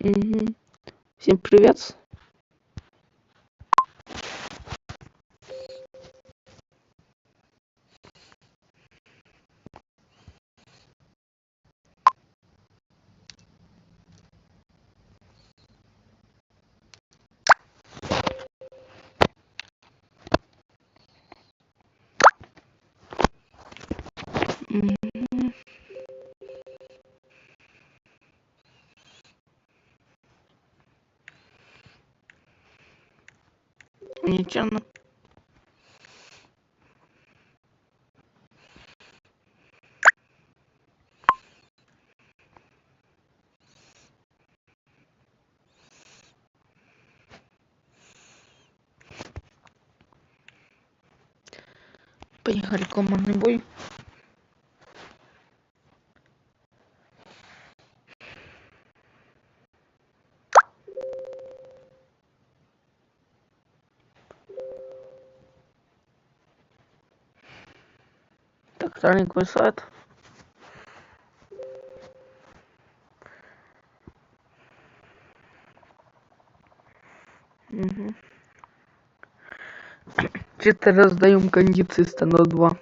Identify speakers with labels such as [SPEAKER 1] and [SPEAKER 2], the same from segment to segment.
[SPEAKER 1] Мгм. Всем привет. Мгм. Нечаянно. Поехали, командный бой. Так, старенький сайт. Угу. Чисто раздаем кондиции стандарт 2.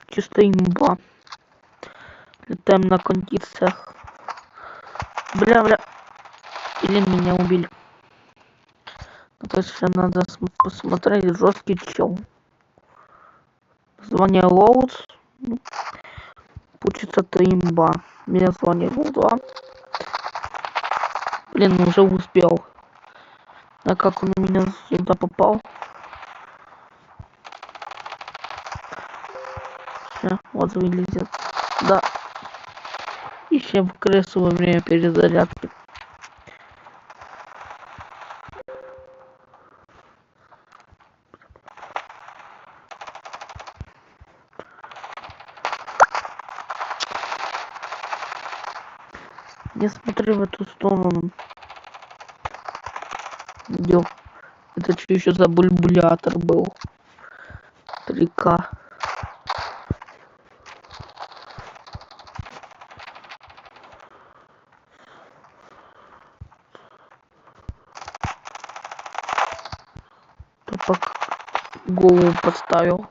[SPEAKER 1] Чисто имба. Летаем на кондициях. Бля. Или меня убили. Ну, то есть надо посмотреть. Жесткий чел. Название Лоуд. Получится то имба. Меня звание Лоуд 2. Блин, уже успел. А как он у меня сюда попал? Все, вот вылезет. Да. Ищем крысу во время перезарядки. Не смотри в эту сторону. Идём. Это что еще за бульбулятор был? 3К. Тупак голову подставил.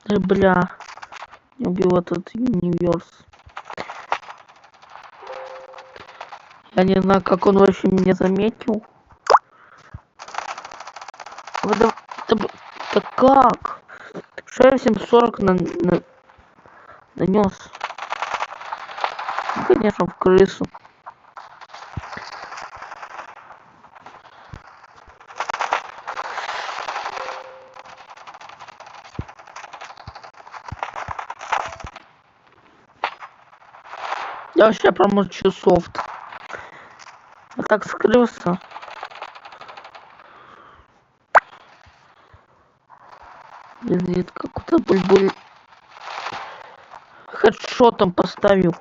[SPEAKER 1] Бля. Не убил этот универс. Я не знаю, как он вообще меня заметил. Да как? Что я 740 нанес? Ну, конечно, в крысу. Я вообще промолчу софт. А так скрылся. Визит какой-то бульбуль. Хедшотом поставил.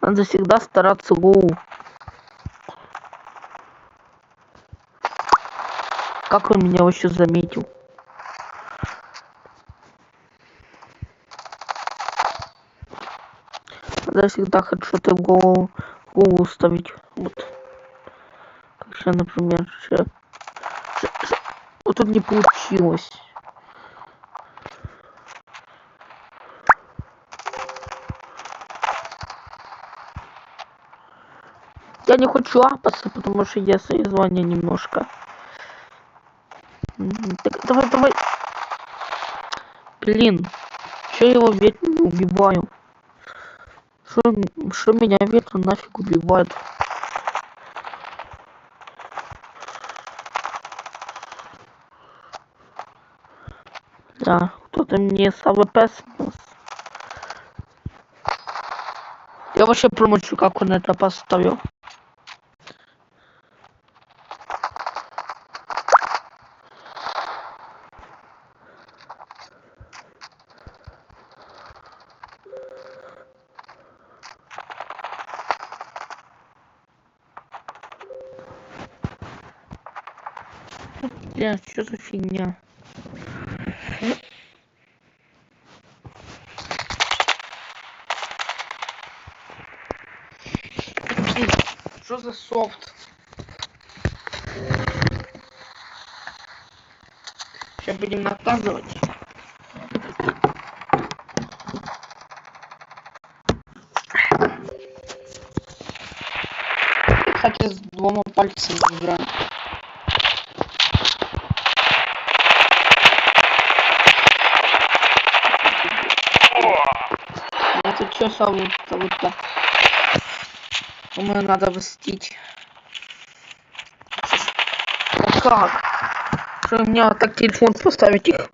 [SPEAKER 1] Надо всегда стараться голову. Как он меня вообще заметил? Надо всегда хедшоты в голову ставить. Вот. Как сейчас, например, вот тут не получилось. Я не хочу апаться, потому что я свои звания немножко. Так, давай. Блин, че его ветром не убиваю? Что меня ветром нафиг убивает? Да, кто-то мне с АВП снес. Я вообще промолчу, как он это поставил. Бля, что за фигня? Что за софт? Сейчас будем наказывать. Кстати, с двумя пальцами играем. Это что салут-то? Думаю, надо встить. Ну как? Что мне вот так телефон поставить их?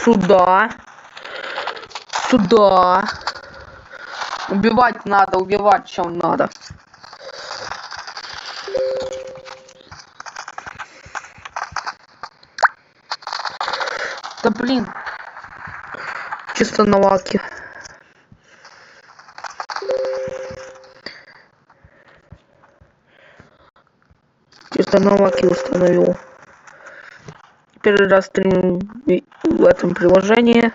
[SPEAKER 1] Сюда. Сюда. Убивать надо, убивать чем надо. Да блин. Чисто на лаке. Чисто на лаке установил. Первый раз стримим в этом приложении.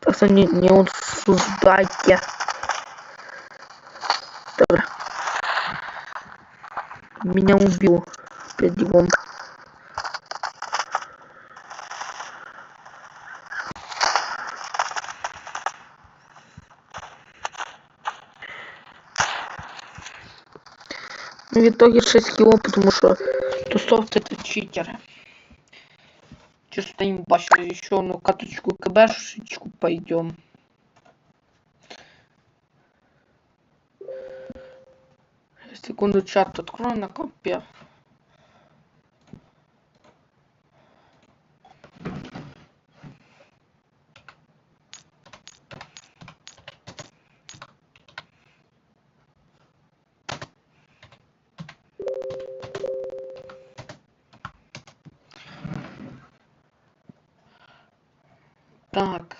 [SPEAKER 1] Так что не осуждайте. Добро. Меня убил. Опять Димон. В итоге 6 кило, потому что тусовка это читеры. Чисто им бачу еще на каточку КБшечку пойдем. Секунду, чат открою на компе. Так.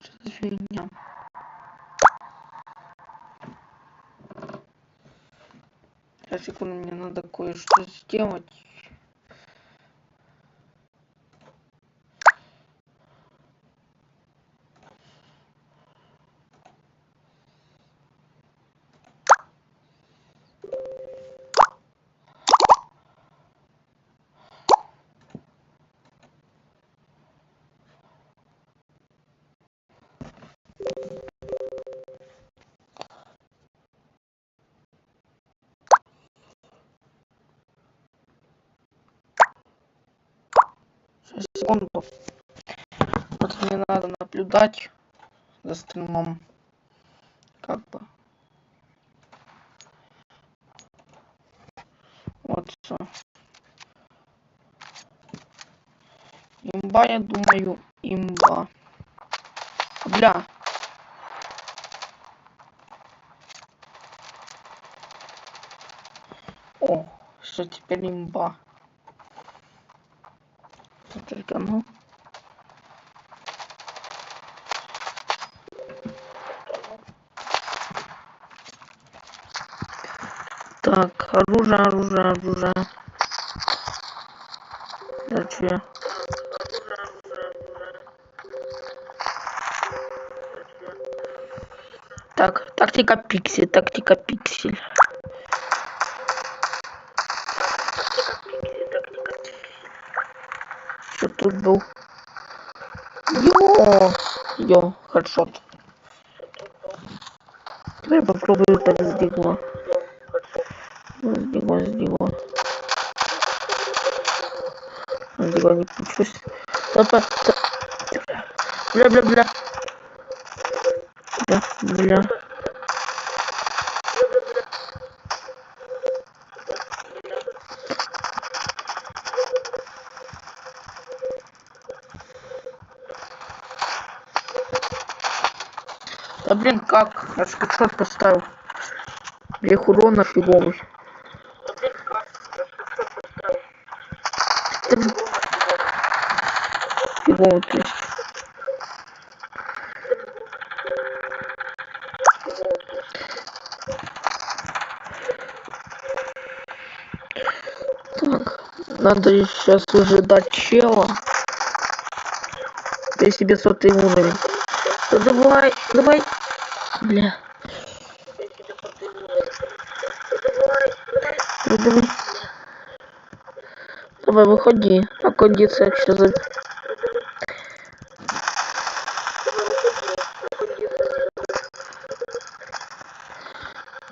[SPEAKER 1] Что за фигня? Сейчас, секунду, мне надо кое-что сделать. Сейчас, секунду. Вот мне надо наблюдать за стримом. Как бы. Вот все. Имба, я думаю, имба. Бля. О, что теперь имба. Только ну. Так, оружие. Зачем? Так, тактика пиксель. Что тут был? Йо, хедшот. Давай попробую так сдвигло. Сдвигло. Сдвигло, не получилось. Бля. Да блин, как? Я же хедшот поставил. Грех урона фиговый. Фиговый, то есть. Надо сейчас уже дать чела. Я себе 100 уровень. Да давай, давай. Бля. Да давай. Давай, выходи. А кондиция что за...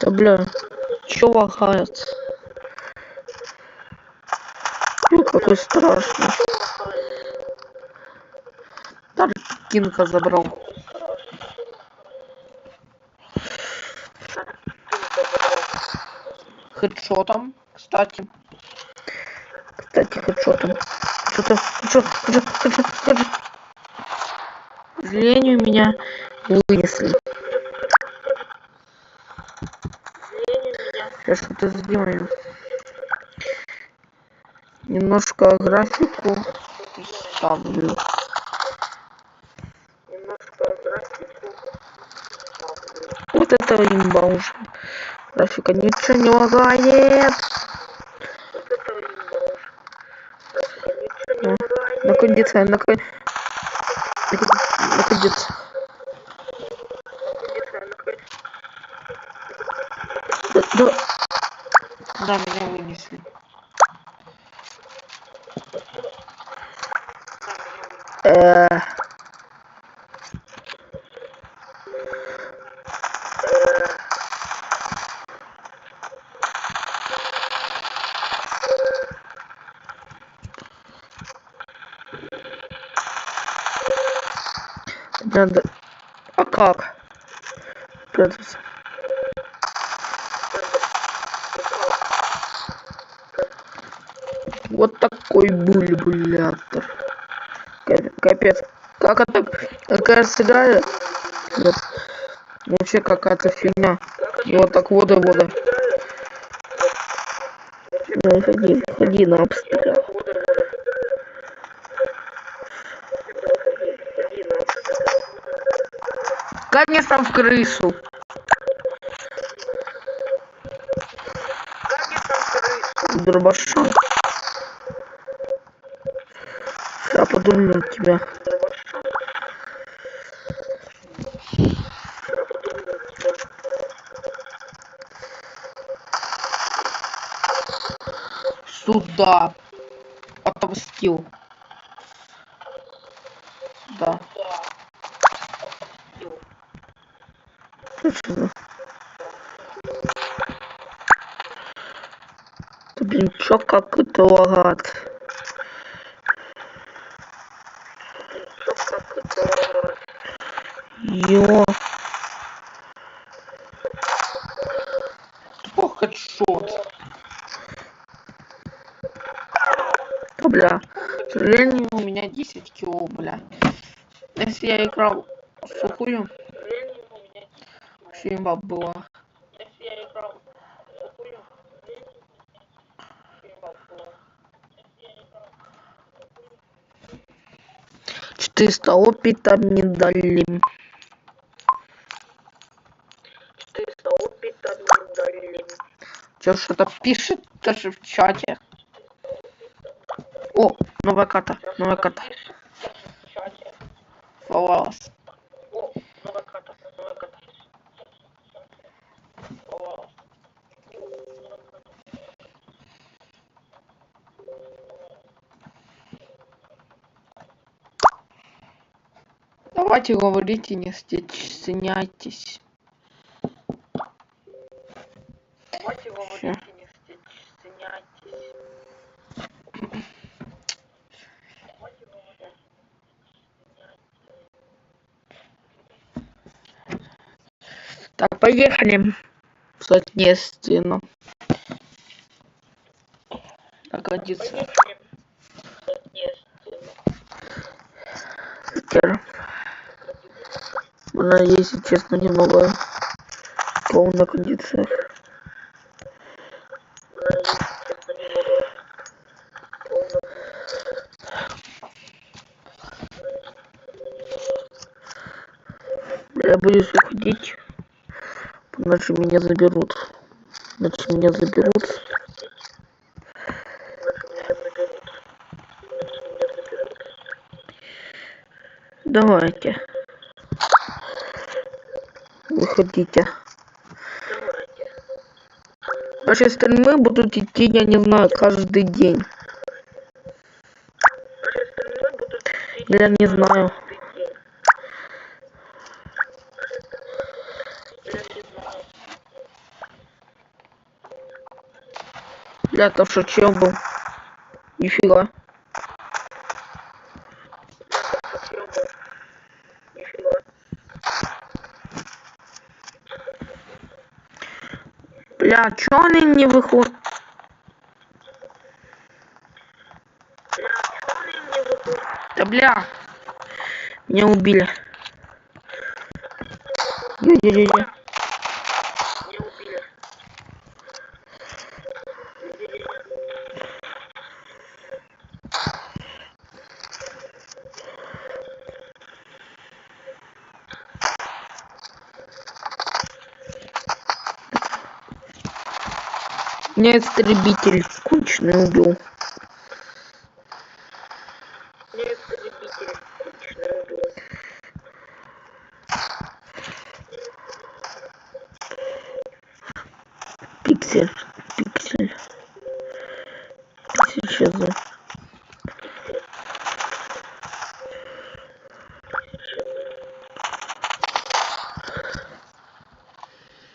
[SPEAKER 1] Да бля. Чё лагает? Какой страшный. Даже Кинка забрал. Хедшотом, кстати. Хедшотом. Что-то, хедшот. К сожалению, меня вынесли. Сейчас что-то сделаем. Немножко графику ставлю. Вот это имба уже. Графика ничего не лагает. На кондиция, на кондиция. Да, меня вынесли. Надо... А как? Прятаться. Вот такой бульбулятор. Капец. Как это? Какая сыграет? Вообще какая-то фигня. И вот так вода. Ну, ходи на обстрел. Конечно, в крышу. Дробаша. Я подумаю тебя. Сюда. Отомстил. Да. Да, блин, чё как это лагает? Ё. Ох, хедшот. Да, бля. К сожалению, у меня 10 кило, бля. Если я играл сухую, вообще имба была. Четыреста опыта не дали. Чё что-то пишет даже в чате. О, новая карта. Фалас. Давайте говорите, не стесняйтесь. Так, поехали. Соответственно. Так, годится. Она, если честно, немного полная кондиция. Я боюсь уходить, иначе меня заберут. Давайте. Выходите. Ваши стримы будут идти, я не знаю, каждый день. Я не знаю. Я-то шучу был. Нифига. Бля, чё они не выходят? Да бля. Меня убили. Е-е-е-е. Меня истребитель скучный убил. Пиксель. Пиксель. Пиксель сейчас за...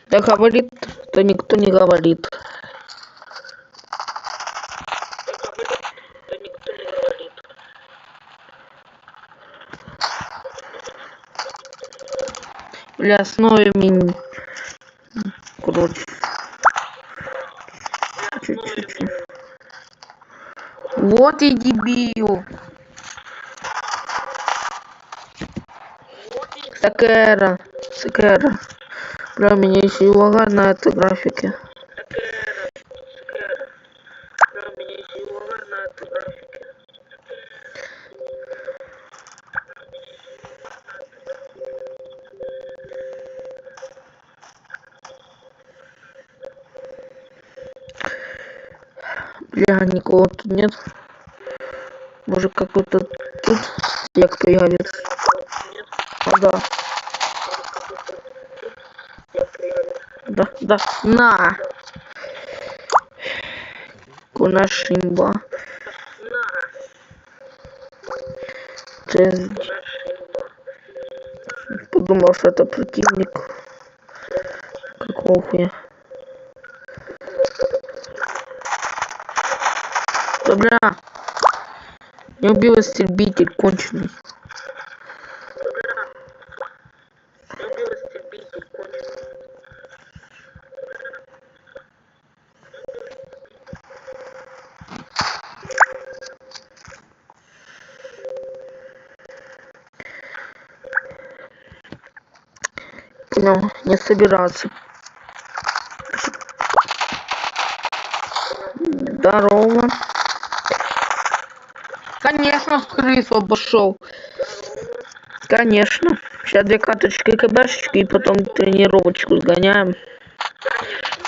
[SPEAKER 1] Да говорит, то никто не говорит. Бля, снова мини. Короче. Чуть-чуть. Вот и дебил. Сакера. Сакера. Бля, у меня еще и лагает на этой графике. Бля, никого тут нет. Может какой-то тут як появится. А, да. Да. На! Кунашимба. Подумал, что это противник. Какого хуя? Да бля! Не убил истребитель конченый. Понял, не собираться. Здорово. Конечно, в крысу обошел. Конечно. Сейчас 2 карточки КБшечки и потом тренировочку сгоняем.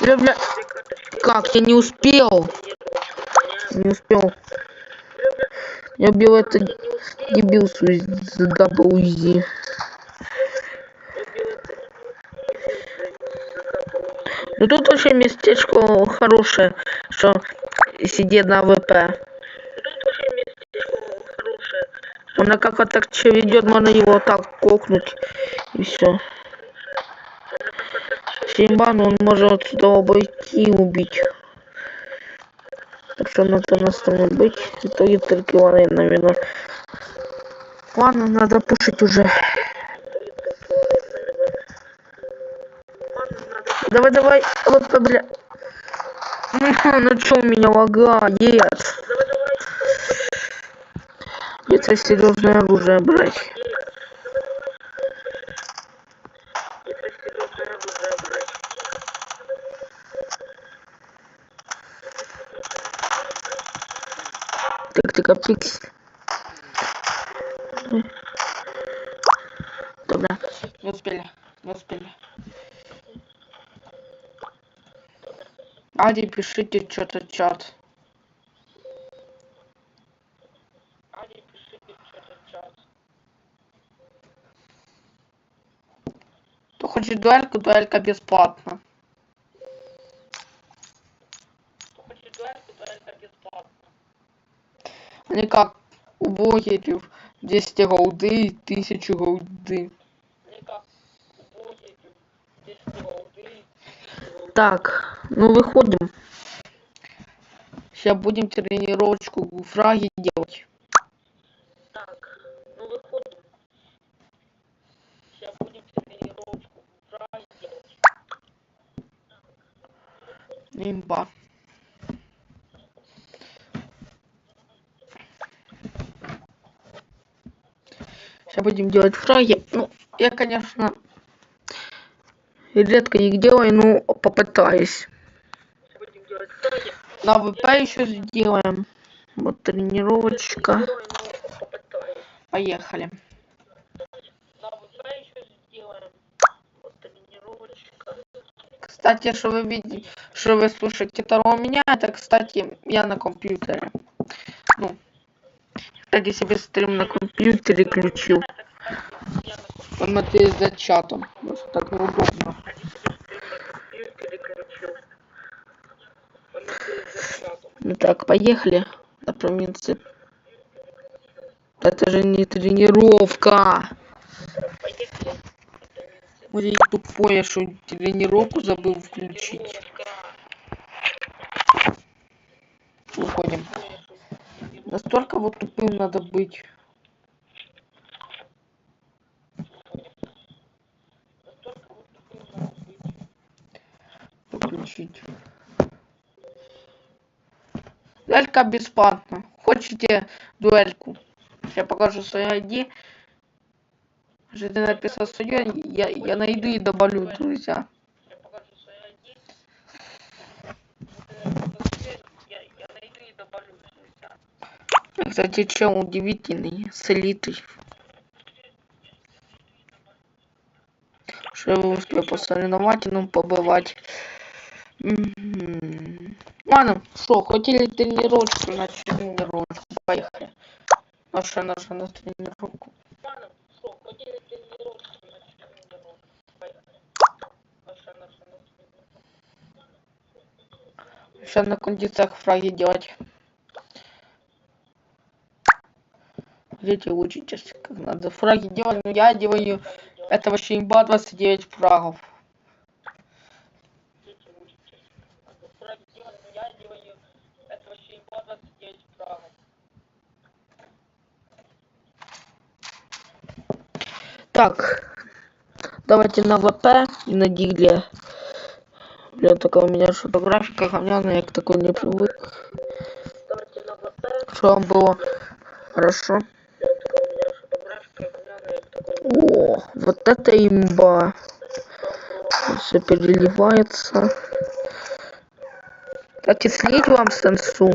[SPEAKER 1] Бля. Как? Я не успел. Не успел. Я убил это дебилсу из WZ. Ну тут вообще местечко хорошее, что сидит на ВП. Она как так что ведет, можно его так кокнуть и все. Симбан он может отсюда обойти и убить. Так что надо на стороне быть. В итоге только наверное. Ладно, надо пушить уже. Давай, вот бля. Ну что у меня лагает? Это серьезное оружие брать. Тактика пикс. Добра. Не успели. Ади, пишите что-то чат. хочет дуэльку, дуэлька бесплатно. Они как у блогеров 200 голды, 1000 голды. Так, ну выходим. Сейчас будем тренировочку фраги делать. Так, ну выходим. Сейчас будем тренировочку фраги делать. Имба. Сейчас будем делать фраги. Ну, я, конечно, редко их делаю, но попытаюсь. На ВП еще сделаем. Вот тренировочка. Поехали. Кстати, что вы видите, что вы слушаете второго меня, это, кстати, я на компьютере. Ну, кстати, себе стрим на компьютере включил. Посмотреть за чатом. Просто так неудобно. Ну так, поехали на провинции. Это же не тренировка. Вот я тупое, что тренировку забыл включить. Уходим. Настолько вот тупым надо быть. Включить. Дуэлька бесплатно. Хотите дуэльку? Я покажу свою ID. Если ты написал свою, я найду и добавлю, друзья. Кстати, чем удивительный, с элитой. Что я успел по соревновательному побывать. Ладно, что, хотели тренировочку, значит тренировочку. Поехали. Наша на тренировку. Сейчас на кондициях фраги делать. Дети, учитесь, как надо фраги делать. Но я делаю, это вообще имба 29 фрагов. Так, давайте на ВП и на Дигле. Бля, такая у меня фотография говняная, я к такой не привык. Что вам было хорошо? О, вот это имба. Все переливается. Кстати, слить вам сенсу.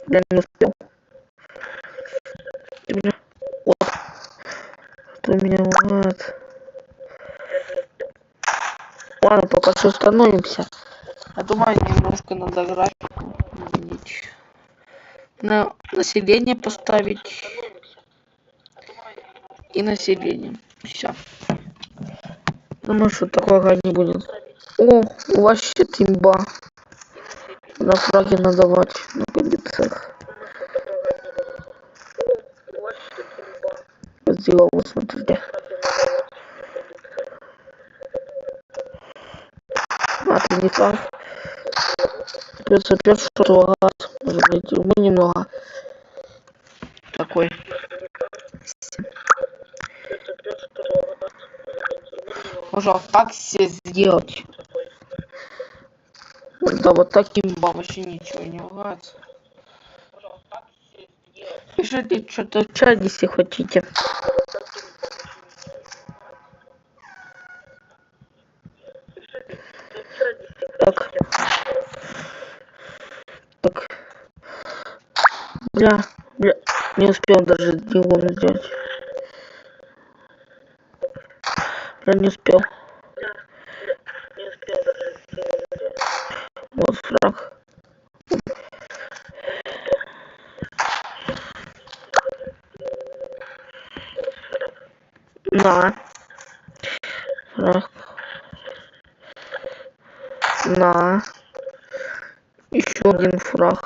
[SPEAKER 1] Я не успел. Вот. Что меня лагает. Ладно, пока что становимся. Я думаю, немножко надо графику изменить. На население поставить. И население. Все. Думаю, что такого не будет. О, вообще имба. На фраге надавать на позициях. Сделал, вот смотрите. А, ты не так. Придется опять что-то лагать. Может быть, мы немного. Такой. Можно так все сделать. Да, вот таким вообще ничего не лагается. Пишите что-то в чате, если хотите. Так. Так. Бля, не успел даже его сделать. Бля, не успел. Вот фраг. Фраг. На. Еще один фраг.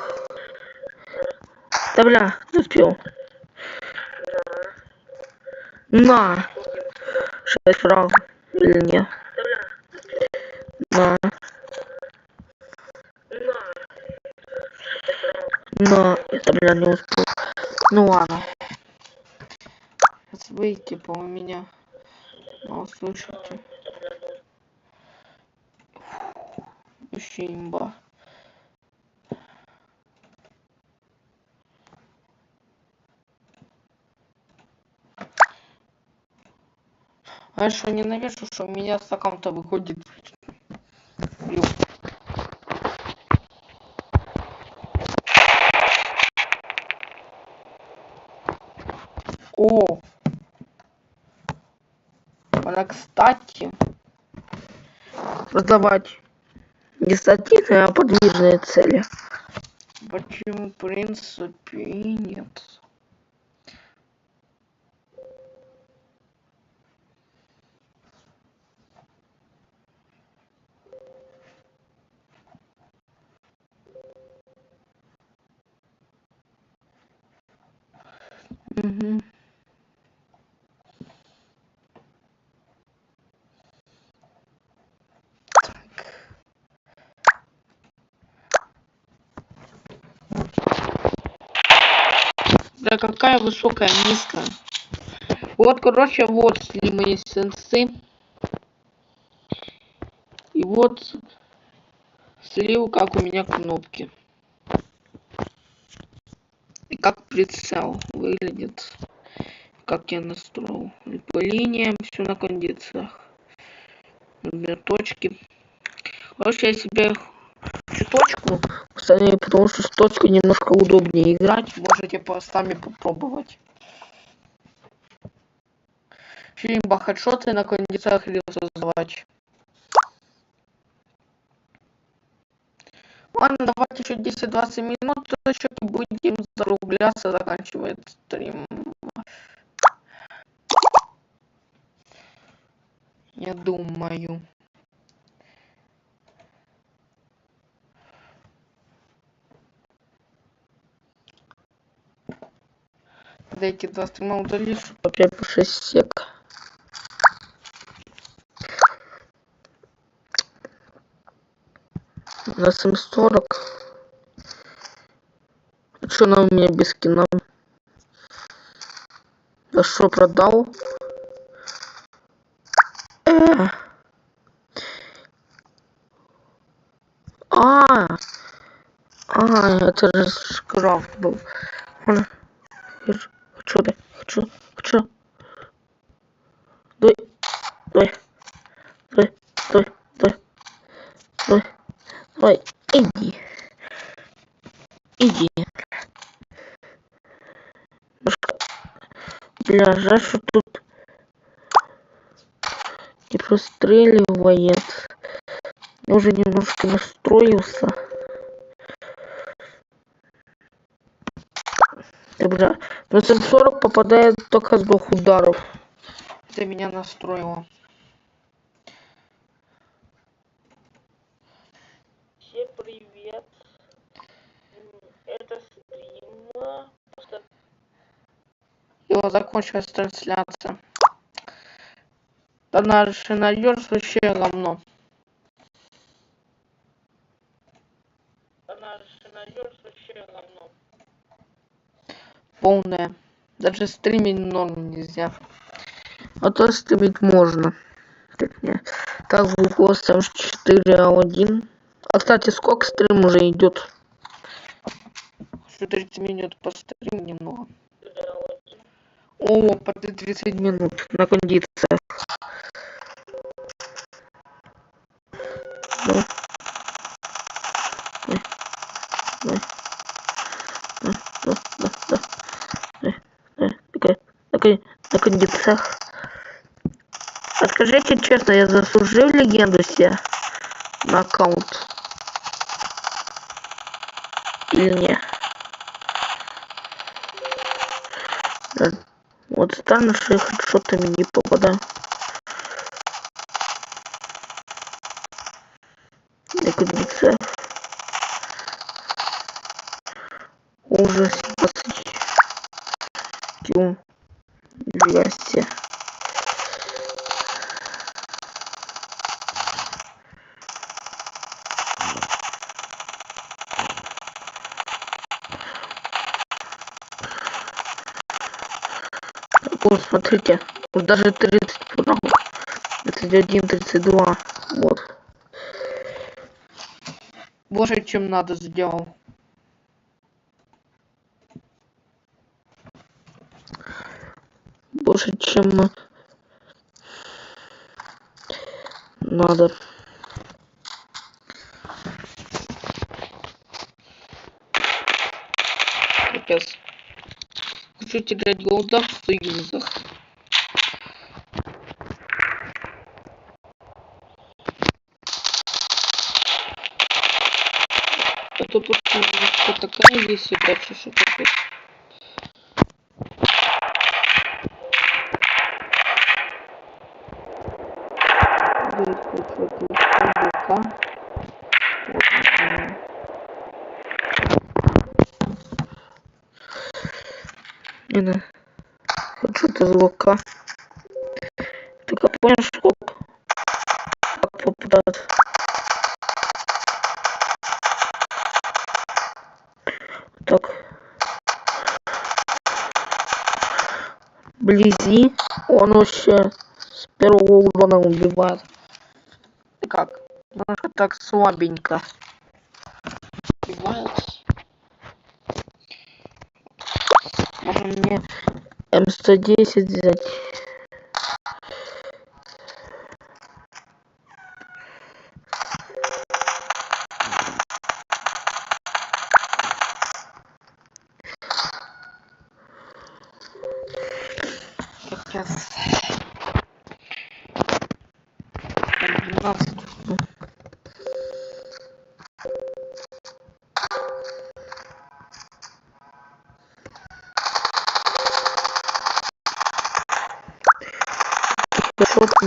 [SPEAKER 1] Да бля, не успел. На. 6 фраг. Или нет? На. На. Это, бля, не успел. Ну ладно. Сейчас вы, типа, у меня. Ну, услышите. Вообще имба. А что, ненавижу, что у меня с аккаунта выходит. О! Она, кстати, создавать не статичные, а подвижные цели. Почему, в принципе, и нет. Угу. Да какая высокая низкая. Вот, короче, вот шли мои сенсы. И вот слил, как у меня кнопки. И как прицел выглядит. Как я настроил. И по линиям все на кондициях. Например, точки. Короче, я себе точку установил, потому что с точкой немножко удобнее играть. Можете просто сами попробовать. Фильм хедшоты на кондициях или создавать. Ладно, давайте еще 10-20 минут, еще будем закругляться, заканчивает стрим. Я думаю. Дайте 2 стрима удалишь по 5-6 сек. На 740. А что она у меня без кино? А что, продал? Это же шкрафт был. Хочу, да, хочу. Давай, давай, иди. Бля, жаль, что тут не простреливает. Я уже немножко настроился. Да, бля, на 740 попадает только с 2 ударов. Это меня настроило. Всем привет. Это стрим. Его закончилась трансляция. Да наш найдешь вообще говно. Полная. Даже стримить норм нельзя. А то стримить можно. Так, в гостям 4А1. А кстати, сколько стрим уже идет? Еще 30 минут по стриму немного. О, под 30 минут на кондициях. На кондициях. А скажите честно, я заслужил легенду себе на аккаунт? Или нет? Да. Вот странно, что я хедшотами не попадаю. крыться. Ужас 20. Тюм. Здрасте. Вот, смотрите, вот даже 30 врагов. 31, 32. Вот. Больше, чем надо, сделал. Больше, чем надо. Капец. Хочу играть голда в союзах. Это просто такая есть удача, что капец. Здесь хочу это вот. Хочу это звука. Только понял, сколько? Как попадать? Так. Вблизи он вообще с первого урона убивает. И как? Немножко так слабенько убивает. Можно мне М110 взять. Сейчас. 12. Что ты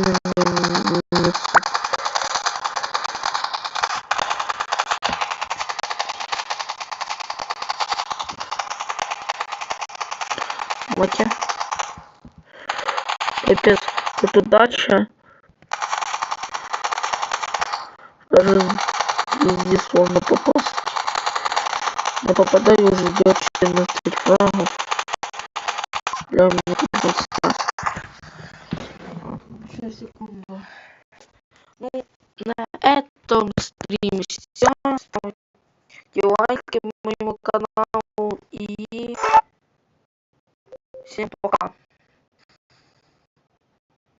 [SPEAKER 1] вот я. Капец, тут удача. Даже везде сложно попасть. Но попадаю уже до 14 фрагов. Для меня просто. Сейчас, секунду. Ну, на этом стриме все. Ставьте лайки моему каналу и